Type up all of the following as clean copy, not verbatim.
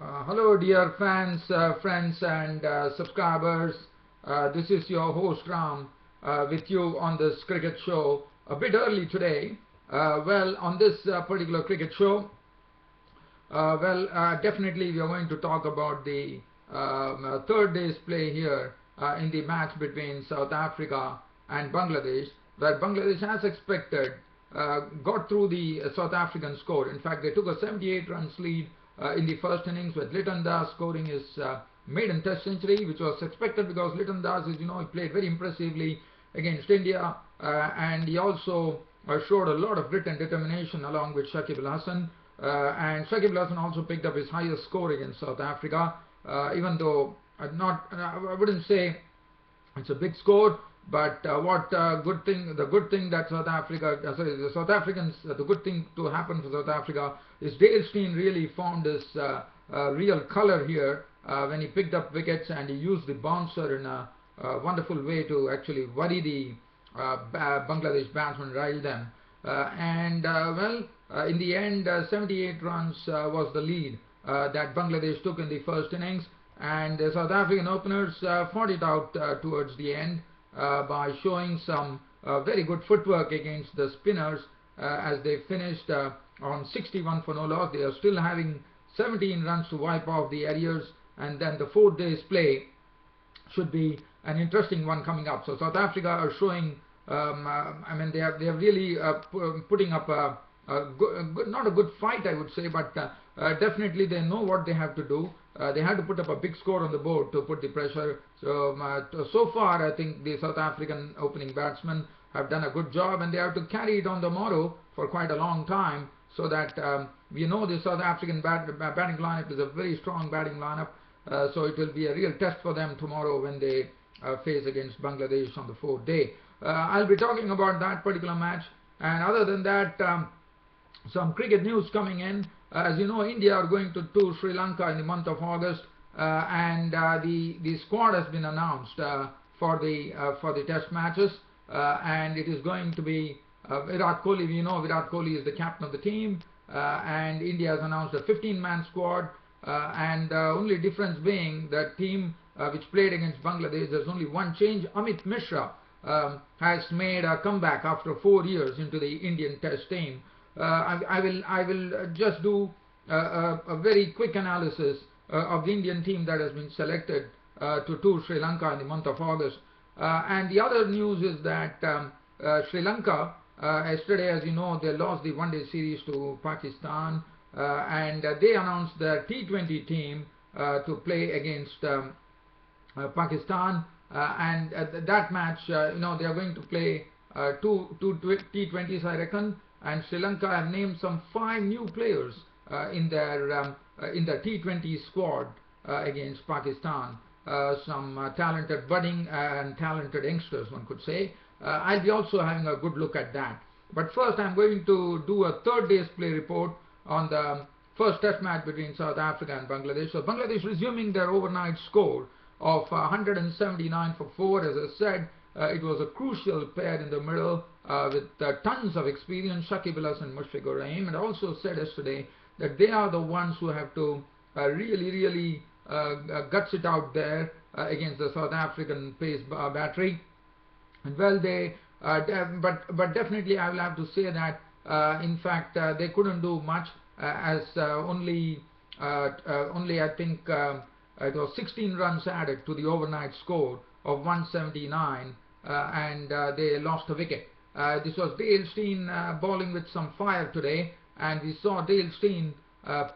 Hello dear fans, friends and subscribers. This is your host Ram with you on this cricket show a bit early today. On this particular cricket show, definitely we are going to talk about the third day's play here in the match between South Africa and Bangladesh, where Bangladesh, as expected, got through the South African score. In fact, they took a 78 runs lead in the first innings, with Litton scoring his maiden Test century, which was expected because Litton, as you know, he played very impressively against India, and he also showed a lot of grit and determination along with Shakib Al Hasan. And Shakib Al Hasan also picked up his highest score against South Africa, even though I wouldn't say it's a big score, but the good thing that the good thing to happen for South Africa is Dale Steyn really found his real color here when he picked up wickets, and he used the bouncer in a wonderful way to actually worry the Bangladesh batsmen, rile them. In the end, 78 runs was the lead that Bangladesh took in the first innings, and the South African openers fought it out towards the end by showing some very good footwork against the spinners as they finished on 61 for no loss. They are still having 17 runs to wipe off the arrears, and then the 4 days play should be an interesting one coming up. So South Africa are showing, they are really putting up a good, not a good fight, I would say, but definitely they know what they have to do. They had to put up a big score on the board to put the pressure. So far, I think the South African opening batsmen have done a good job, and they have to carry it on tomorrow for quite a long time, so that we know the South African batting lineup is a very strong batting lineup. So it will be a real test for them tomorrow when they face against Bangladesh on the 4th day. I'll be talking about that particular match, and other than that, some cricket news coming in. As you know, India are going to tour Sri Lanka in the month of August, and the squad has been announced for the test matches, and it is going to be Virat Kohli. We know Virat Kohli is the captain of the team, and India has announced a 15-man squad, and the only difference being that team which played against Bangladesh, there's only one change. Amit Mishra has made a comeback after 4 years into the Indian Test team. I will just do a very quick analysis of the Indian team that has been selected to tour Sri Lanka in the month of August. And the other news is that Sri Lanka, yesterday, as you know, they lost the one-day series to Pakistan, and they announced their T20 team to play against Pakistan. And that match, they are going to play two T20s, I reckon. And Sri Lanka have named some 5 new players in their T20 squad against Pakistan. Some talented budding and talented youngsters, one could say. I'll be also having a good look at that. But first, I'm going to do a 3rd day's play report on the first test match between South Africa and Bangladesh. So Bangladesh resuming their overnight score of 179 for 4. As I said, it was a crucial pair in the middle with tons of experience, Shakib Al Hasan and Mushfiqur Rahim. And I also said yesterday that they are the ones who have to really guts it out there against the South African pace battery. And well, but definitely I will have to say that in fact they couldn't do much as only I think it was 16 runs added to the overnight score of 179, and they lost a wicket. This was Dale Steyn bowling with some fire today, and we saw Dale Steyn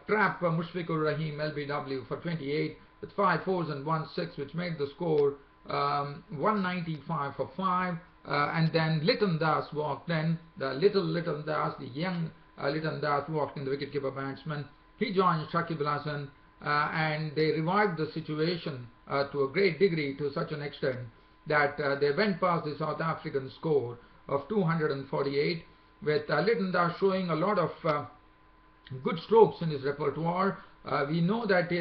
trap Mushfiqur Rahim LBW for 28 with 5 fours and 1 6, which made the score 195 for 5. And then Litton walked in, the Litton Das, the young Litton Das walked in, the wicketkeeper batsman. He joined Shakib Al Hasan, and they revived the situation to a great degree, to such an extent that they went past the South African score of 248, with Litton Das showing a lot of good strokes in his repertoire. We know that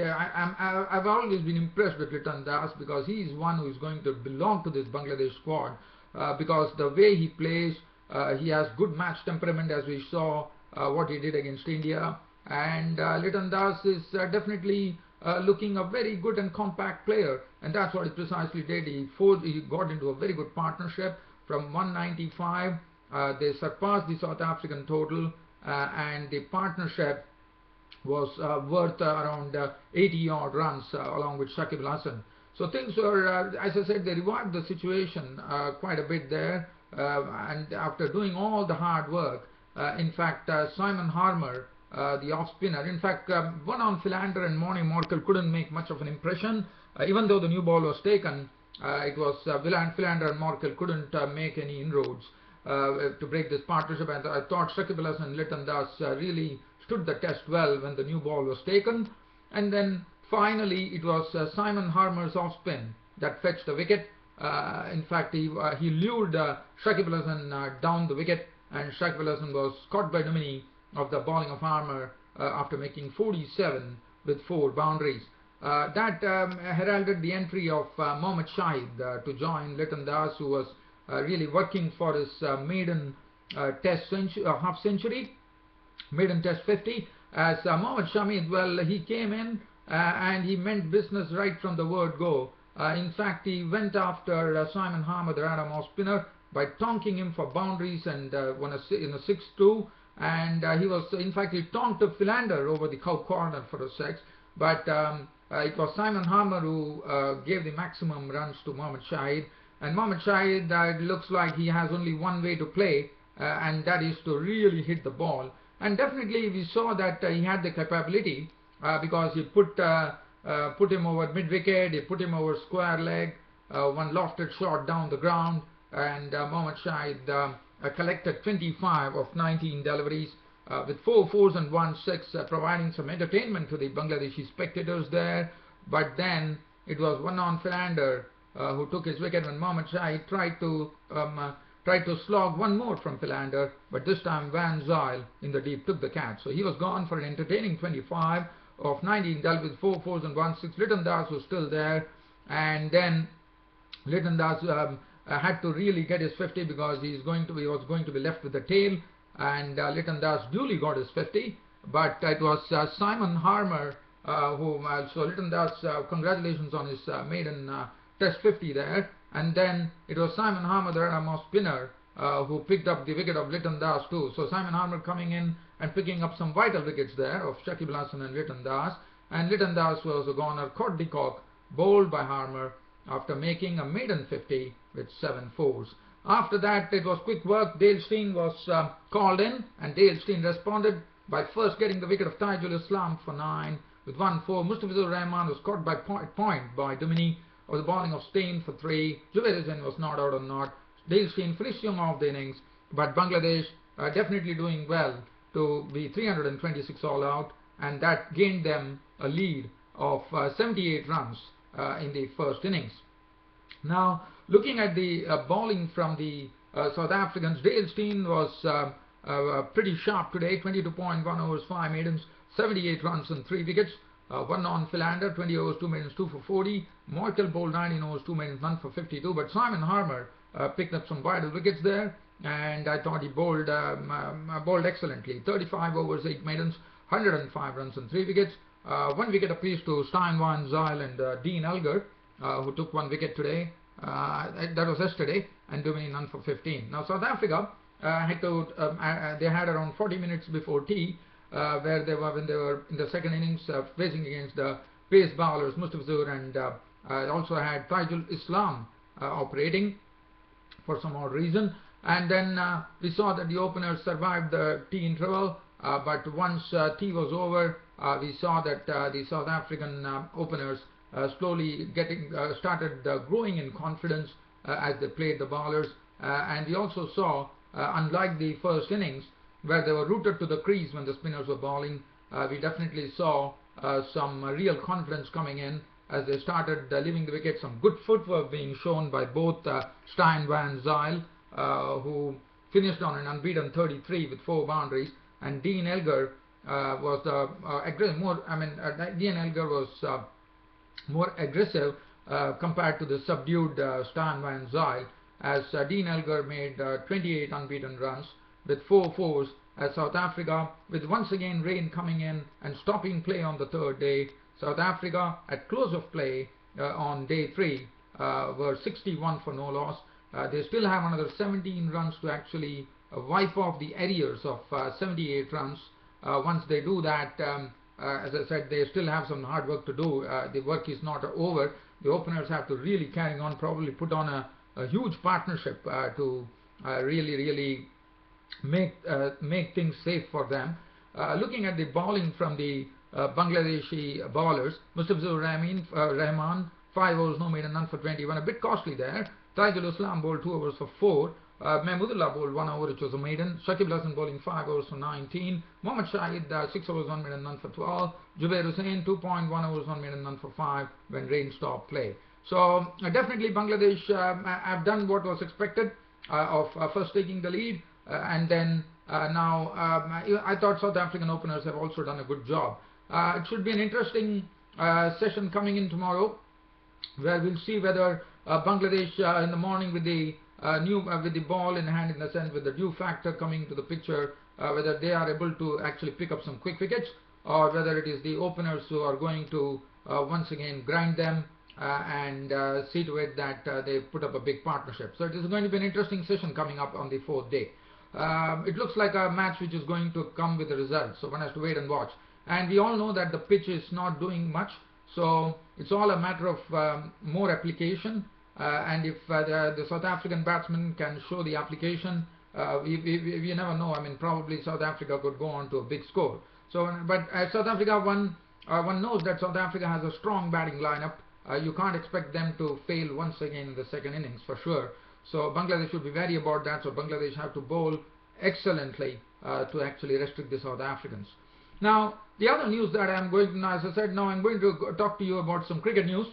I've always been impressed with Litton Das, because he is one who is going to belong to this Bangladesh squad, because the way he plays, he has good match temperament, as we saw what he did against India, and Litton Das is definitely looking a very good and compact player, and that's what he precisely did. He got into a very good partnership from 195. They surpassed the South African total, and the partnership was worth around 80 odd runs along with Shakib Al Hasan. So things were, as I said, they revived the situation quite a bit there, and after doing all the hard work, in fact, Simon Harmer, the off spinner, in fact, one on Philander and Morning Morkel couldn't make much of an impression, even though the new ball was taken. It was Philander and Morkel couldn't make any inroads to break this partnership, and I thought Shakib Al Hasan and Litton Das really stood the test well when the new ball was taken. And then finally it was Simon Harmer's off spin that fetched the wicket. In fact, he lured Shakib Al Hasan down the wicket, and Shakib Al Hasan was caught by dominy of the bowling of Harmer after making 47 with 4 boundaries. That heralded the entry of Mohammad Shahid to join Litton Das, who was really working for his maiden test half century, maiden test 50. As Mohammad Shahid, well, he came in and he meant business right from the word go. In fact, he went after Simon Harmer, the Radham off spinner, by tonking him for boundaries, and won in a 6-2. And he was, in fact, he tonked a Philander over the cow corner for a 6. But it was Simon Harmer who gave the maximum runs to Mohammad Shahid. And Mohammad Shahid, it looks like he has only one way to play, and that is to really hit the ball. And definitely we saw that he had the capability, because he put him over mid-wicket, he put him over square leg, one lofted shot down the ground, and Mohammad Shahid collected 25 of 19 deliveries with 4 fours and 1 6, providing some entertainment to the Bangladeshi spectators there. But then it was one on Philander who took his wicket when Mohammad Shahid tried to slog one more from Philander, but this time Van Zyl in the deep took the catch. So he was gone for an entertaining 25 of 19 dealt with 4 fours and 1 6. Litton Das was still there, and then Litton Das had to really get his 50, because he was going to be left with the tail, and Litton Das duly got his 50. But it was Simon Harmer who, so Litton Das, congratulations on his maiden test 50 there. And then it was Simon Harmer, the Radham spinner, who picked up the wicket of Litton Das too. So Simon Harmer coming in and picking up some vital wickets there of Shakib Al Hasan and Litton Das. And Litton Das was a goner, caught the cock, bowled by Harmer after making a maiden 50 with 7 fours. After that, it was quick work. Dale Steyn was called in, and Dale Steyn responded by first getting the wicket of Tajul Islam for 9 with 1 4. Mustafizur Rahman was caught by point by Domini of the bowling of Steyn for 3. Jubair Hussain was not out on not. Dale Steyn finishing off the innings, but Bangladesh definitely doing well to be 326 all out, and that gained them a lead of 78 runs in the first innings. Now, looking at the bowling from the South Africans, Dale Steyn was pretty sharp today. 22.1 overs, 5 maidens, 78 runs and 3 wickets. 1 on Philander, 20 overs, 2 maidens, 2 for 40. Morkel bowled 19 overs, 2 maidens, none for 52. But Simon Harmer picked up some vital wickets there, and I thought he bowled excellently. 35 overs, 8 maidens, 105 runs and 3 wickets. 1 wicket apiece to Steyn, Van Zyl and Dean Elgar, who took 1 wicket today. That was yesterday, and Dominic none for 15. Now South Africa had to they had around 40 minutes before tea, where they were, when they were in the second innings, facing against the pace bowlers Mustafizur, and also had Tajul Islam operating for some odd reason. And then we saw that the openers survived the tea interval, but once tea was over, we saw that the South African openers slowly started growing in confidence as they played the bowlers, and we also saw, unlike the first innings where they were rooted to the crease when the spinners were bowling, we definitely saw some real confidence coming in as they started leaving the wicket. Some good footwork being shown by both Steyn, Van Zyl, who finished on an unbeaten 33 with 4 boundaries, and Dean Elgar was Dean Elgar was more aggressive compared to the subdued Steyn, Van Zyl, as Dean Elgar made 28 unbeaten runs with 4 fours as South Africa, with once again rain coming in and stopping play on the third day. South Africa at close of play on day 3 were 61 for no loss. They still have another 17 runs to actually wipe off the arrears of 78 runs. Once they do that, as I said, they still have some hard work to do. The work is not over. The openers have to really carry on, probably put on a huge partnership to really make things safe for them. Looking at the bowling from the Bangladeshi bowlers, Mustafizur Rahman, 5 overs, no maiden, none for 21, a bit costly there. Taijul Islam bowled 2 overs for 4. Mahmudullah bowled 1 over, which was a maiden. Shakib Hassan bowling 5 overs for 19. Mohammad Shahid 6 overs, 1 maiden, none for 12. Jubair Hussain 2.1 overs, 1 maiden, none for 5 when rain stopped play. So definitely Bangladesh have done what was expected of first taking the lead, and then now I thought South African openers have also done a good job. It should be an interesting session coming in tomorrow, where we'll see whether Bangladesh in the morning with the with the ball in hand, in the sense with the dew factor coming to the picture, whether they are able to actually pick up some quick wickets, or whether it is the openers who are going to once again grind them and see to it that they put up a big partnership. So it is going to be an interesting session coming up on the 4th day. It looks like a match which is going to come with the results, so one has to wait and watch. And we all know that the pitch is not doing much, so it's all a matter of more application. And if the South African batsmen can show the application, we never know. I mean, probably South Africa could go on to a big score. So, but as South Africa, one knows that South Africa has a strong batting lineup. You can't expect them to fail once again in the second innings for sure. So Bangladesh should be wary about that. So Bangladesh have to bowl excellently to actually restrict the South Africans. Now, the other news that I'm going to, as I said, now I'm going to talk to you about some cricket news.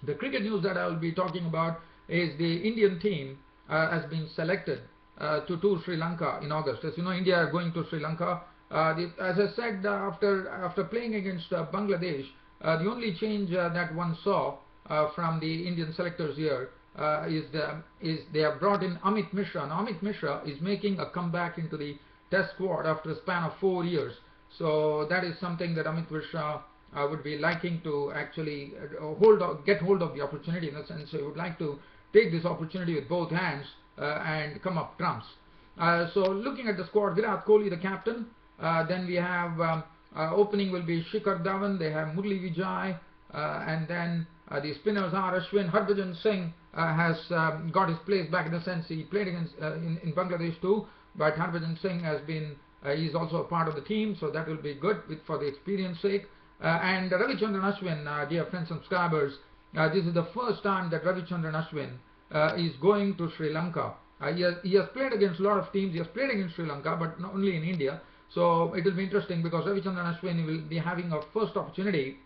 The cricket news that I will be talking about is the Indian team has been selected to tour Sri Lanka in August. As you know, India are going to Sri Lanka. As I said, after playing against Bangladesh, the only change that one saw from the Indian selectors here is they have brought in Amit Mishra. Now, Amit Mishra is making a comeback into the Test squad after a span of 4 years. So that is something that Amit Mishra would be liking to actually get hold of the opportunity, in the sense he would like to take this opportunity with both hands and come up trumps. So looking at the squad, Virat Kohli the captain, then we have opening will be Shikhar Dhawan, they have Murli Vijay, and then the spinners are Ashwin. Harbhajan Singh has got his place back, in the sense he played against in Bangladesh too, but Harbhajan Singh has been he's also a part of the team, so that will be good for the experience sake. And Ravichandran Ashwin, dear friends and subscribers, this is the first time that Ravichandran Ashwin is going to Sri Lanka. He has played against a lot of teams. He has played against Sri Lanka, but not only in India. So it will be interesting, because Ravichandran Ashwin will be having a first opportunity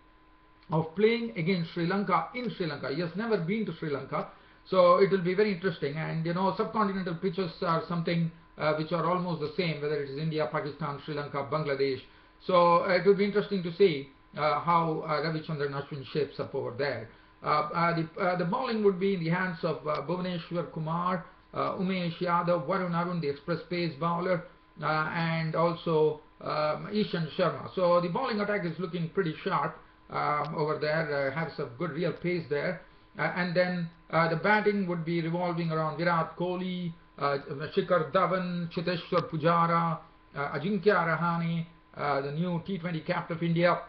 of playing against Sri Lanka in Sri Lanka. He has never been to Sri Lanka, so it will be very interesting. And you know, subcontinental pitches are something which are almost the same, whether it is India, Pakistan, Sri Lanka, Bangladesh. So it will be interesting to see how Ravichandran Ashwin shapes up over there. The bowling would be in the hands of Bhuvaneshwar Kumar, Umesh Yadav, Varun Arun, the express pace bowler, and also Ishan Sharma. So the bowling attack is looking pretty sharp over there, have some good real pace there. And then the batting would be revolving around Virat Kohli, Shikhar Dhawan, Chiteshwar Pujara, Ajinkya Rahane, the new T20 captain of India.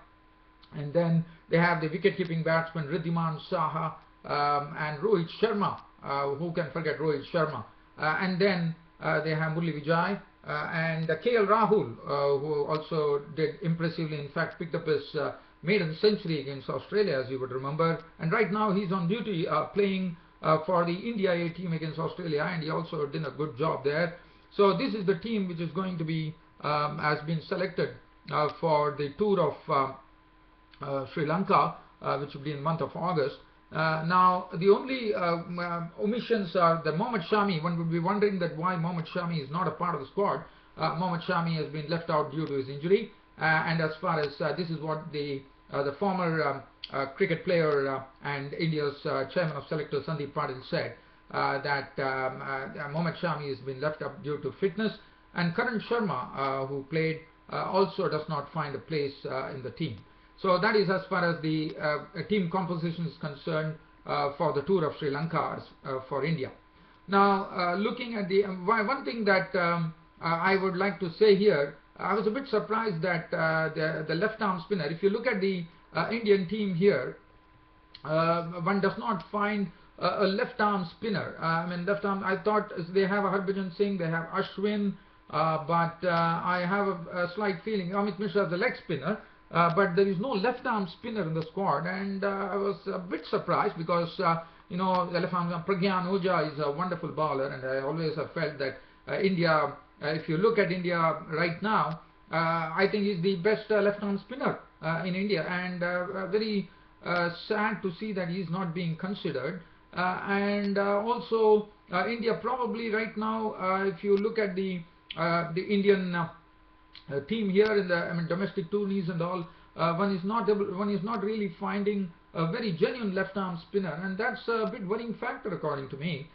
And then they have the wicket-keeping batsman Riddhiman Saha and Rohit Sharma. Who can forget Rohit Sharma? And then they have Murli Vijay and KL Rahul, who also did impressively. In fact, picked up his maiden century against Australia, as you would remember. And right now he's on duty playing for the India A team against Australia, and he also did a good job there. So this is the team which is going to be has been selected for the tour of Sri Lanka, which will be in the month of August. Now, the only omissions are the Mohammad Shami. One would be wondering that why Mohammad Shami is not a part of the squad. Mohammad Shami has been left out due to his injury, and as far as this is what the former cricket player and India's chairman of selectors Sandeep Patil said, that Mohammad Shami has been left out due to fitness, and Karan Sharma, who played, also does not find a place in the team. So that is as far as the team composition is concerned for the tour of Sri Lanka for India. Now, looking at the one thing that I would like to say here, I was a bit surprised that the left-arm spinner, if you look at the Indian team here, one does not find a left-arm spinner. I mean, left-arm, I thought they have a Harbhajan Singh, they have Ashwin, but I have a slight feeling Amit Mishra is a leg spinner, but there is no left-arm spinner in the squad, and I was a bit surprised because you know, the left-arm Pragyan Ojha is a wonderful bowler, and I always have felt that India, if you look at India right now, I think he's the best left-arm spinner in India, and very sad to see that he's not being considered. And also India probably right now, if you look at the Indian team here in the domestic tourneys and all, one is not really finding a very genuine left-arm spinner, and that's a bit worrying factor according to me,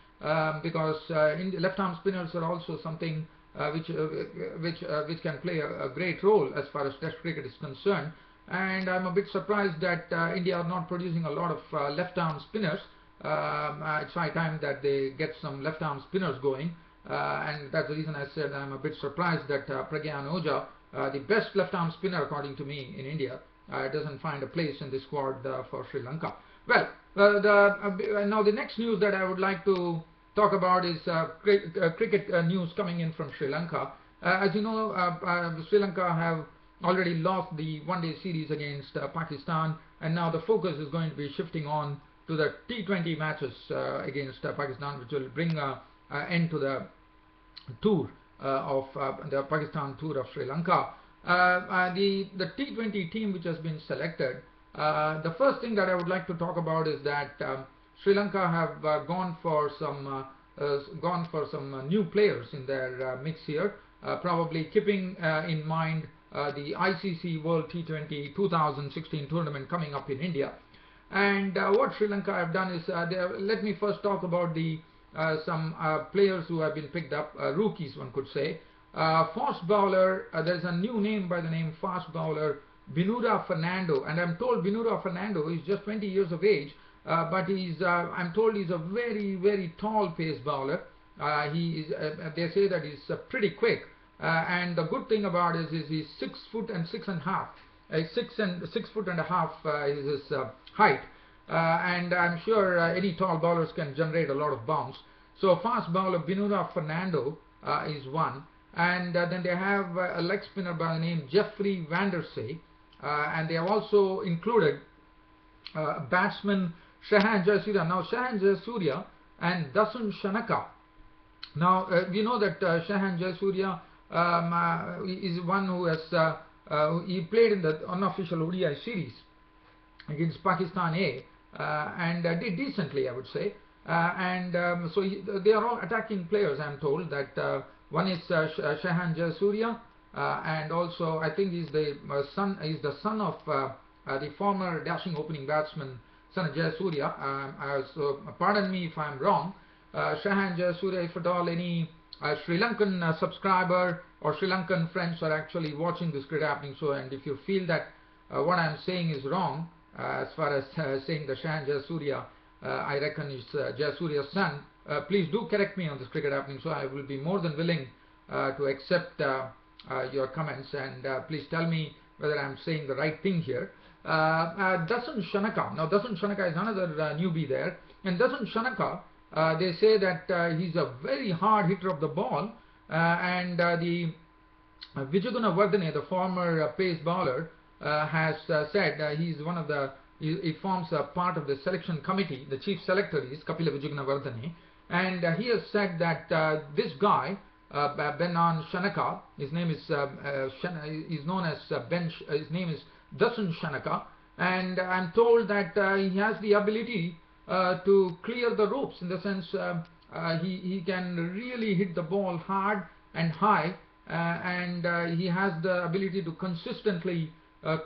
because left-arm spinners are also something which can play a great role as far as Test cricket is concerned. And I'm a bit surprised that India are not producing a lot of left-arm spinners. It's high time that they get some left-arm spinners going, and that's the reason I said I'm a bit surprised that Pragyan Ojha, the best left-arm spinner according to me in India, doesn't find a place in the squad for Sri Lanka. Well, now the next news that I would like to talk about is cricket news coming in from Sri Lanka. As you know, Sri Lanka have already lost the one-day series against Pakistan, and now the focus is going to be shifting on to the T20 matches against Pakistan, which will bring an end to the tour of the Pakistan tour of Sri Lanka. The T20 team which has been selected, the first thing that I would like to talk about is that Sri Lanka have gone for some new players in their mix here, probably keeping in mind the ICC World T20 2016 tournament coming up in India. And what Sri Lanka have done is, let me first talk about the some players who have been picked up, rookies one could say. Fast bowler, there's a new name by the name fast bowler Binura Fernando, and I'm told Binura Fernando is just 20 years of age, but I'm told he's a very, very tall pace bowler. They say that he's pretty quick, and the good thing about it is he's 6 foot and 6.5. 6 foot and a half is his height, and I'm sure any tall bowlers can generate a lot of bounce. So fast bowler Binura Fernando is one, and then they have a leg spinner by the name Jeffrey Vandersay, and they have also included batsman Shahan Jayasuriya. Now Shahan Jayasuriya and Dasun Shanaka. Now we know that Shahan Jayasuriya is one who has he played in the unofficial ODI series against Pakistan A, and did decently, I would say. So they are all attacking players. I'm told that one is Shahan Jayasuriya, and also I think he's the son of the former dashing opening batsman, son of Jayasuriya. So pardon me if I'm wrong. Shahan Jayasuriya, if at all any Sri Lankan subscriber or Sri Lankan friends are actually watching this Cricket Happening show, and if you feel that what I'm saying is wrong, as far as saying the Shahan Jayasuriya, I reckon is Jayasuriya's son, please do correct me on this Cricket Happening show. I will be more than willing to accept your comments, and please tell me whether I'm saying the right thing here. Dasun Shanaka. Now Dasun Shanaka is another newbie there, and Dasun Shanaka, they say that he's a very hard hitter of the ball, and the Vijayaguna Vardhane, the former pace bowler, has said he's one of the, he forms a part of the selection committee. The chief selector is Kapila Vijayaguna Vardhane, and he has said that this guy, Benan Shanaka, his name is is known as his name is Dasun Shanaka, and I'm told that he has the ability to clear the ropes, in the sense he can really hit the ball hard and high, and he has the ability to consistently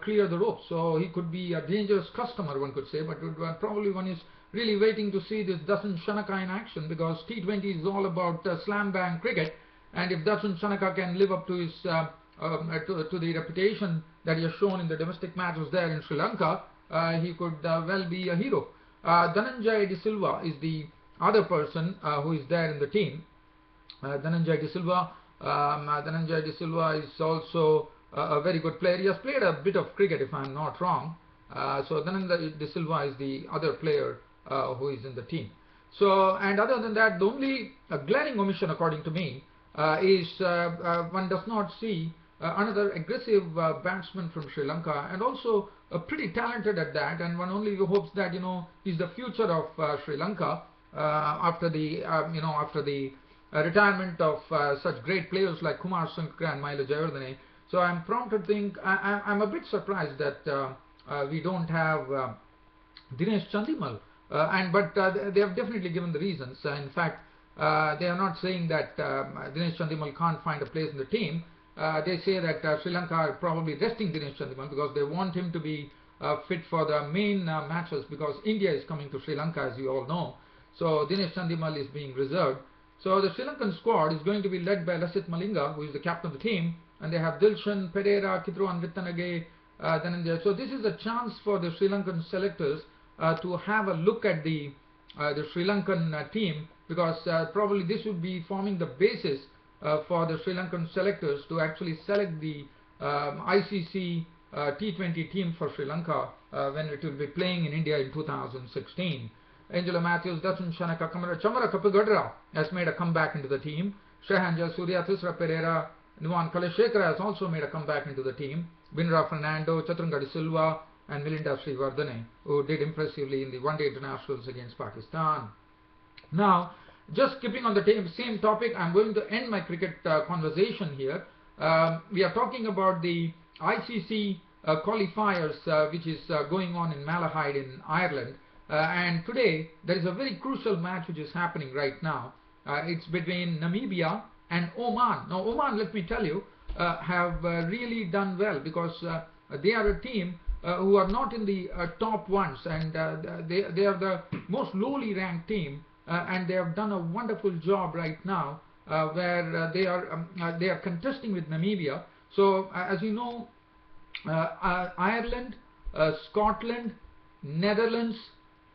clear the ropes. So he could be a dangerous customer, one could say, but probably one is really waiting to see this Dasun Shanaka in action, because T20 is all about slam bang cricket, and if Dasun Shanaka can live up to his to the reputation that he has shown in the domestic matches there in Sri Lanka, he could well be a hero. Dhananjay De Silva is the other person who is there in the team. Dhananjay De Silva is also a very good player. He has played a bit of cricket, if I am not wrong. So Dhananjay De Silva is the other player who is in the team. So, and other than that, the only glaring omission, according to me, is one does not see another aggressive batsman from Sri Lanka, and also pretty talented at that, and one only hopes that he's the future of Sri Lanka after the retirement of such great players like Kumar Sangakkara and Mahela Jayawardene. So I'm prompt to think, I'm a bit surprised that we don't have Dinesh Chandimal, but they have definitely given the reasons. In fact, they are not saying that Dinesh Chandimal can't find a place in the team. They say that Sri Lanka are probably resting Dinesh Chandimal because they want him to be fit for the main matches, because India is coming to Sri Lanka, as you all know. So Dinesh Chandimal is being reserved. So the Sri Lankan squad is going to be led by Lasith Malinga, who is the captain of the team, and they have Dilshan, Pereira, Kitruan Vittanage, Dhananjay. So this is a chance for the Sri Lankan selectors to have a look at the Sri Lankan team, because probably this would be forming the basis for the Sri Lankan selectors to actually select the ICC T20 team for Sri Lanka when it will be playing in India in 2016. Angelo Matthews, Dasun Shanaka, Chamara Kapugadra has made a comeback into the team. Shahanja Surya, Thisra Pereira, Nuwan Kalashekara has also made a comeback into the team. Binra Fernando, Chaturanga De Silva, and Milinda Sriwardene, who did impressively in the one-day internationals against Pakistan. Now, just keeping on the same topic, I'm going to end my cricket conversation here. We are talking about the ICC qualifiers which is going on in Malahide in Ireland, and today there is a very crucial match which is happening right now. It's between Namibia and Oman. Now Oman, let me tell you, have really done well, because they are a team who are not in the top ones, and they are the most lowly ranked team, and they have done a wonderful job right now, where they are contesting with Namibia. So as you know, Ireland, Scotland, Netherlands,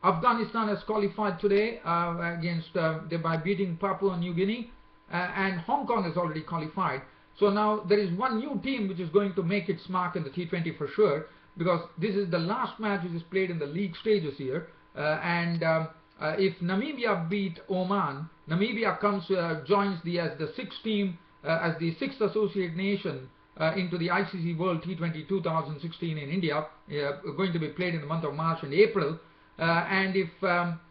Afghanistan has qualified today by beating Papua New Guinea, and Hong Kong has already qualified. So now there is one new team which is going to make its mark in the T20 for sure, because this is the last match which is played in the league stages here, if Namibia beat Oman, Namibia joins as the sixth team, as the sixth associate nation into the ICC World T20 2016 in India, going to be played in the month of March and April. And if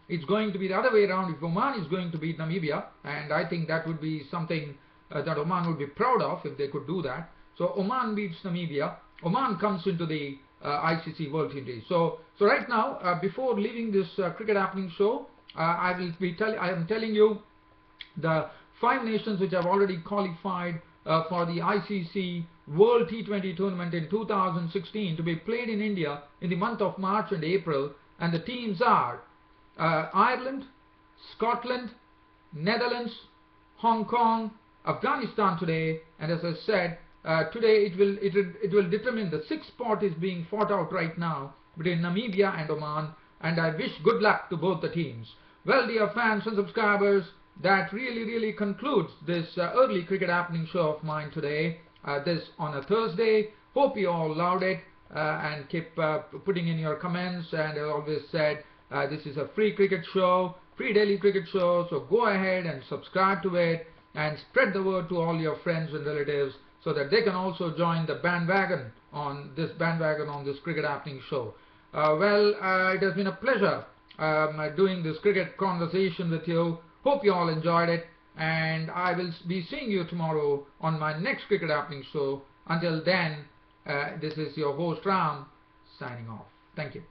it's going to be the other way around, if Oman is going to beat Namibia, and I think that would be something that Oman would be proud of if they could do that. So Oman beats Namibia, Oman comes into the ICC World T20. So right now, before leaving this cricket happening show, I am telling you the 5 nations which have already qualified for the ICC World T20 tournament in 2016 to be played in India in the month of March and April, and the teams are Ireland, Scotland, Netherlands, Hong Kong, Afghanistan today, and as I said, today it will determine the 6th spot is being fought out right now between Namibia and Oman, and I wish good luck to both the teams. Well, dear fans and subscribers, that really concludes this early cricket happening show of mine today. This on a Thursday. Hope you all loved it, and keep putting in your comments. And I always said, this is a free cricket show, free daily cricket show, so go ahead and subscribe to it and spread the word to all your friends and relatives, so that they can also join the bandwagon on this cricket happening show. It has been a pleasure doing this cricket conversation with you. Hope you all enjoyed it, and I will be seeing you tomorrow on my next cricket happening show. Until then, this is your host Ram signing off. Thank you.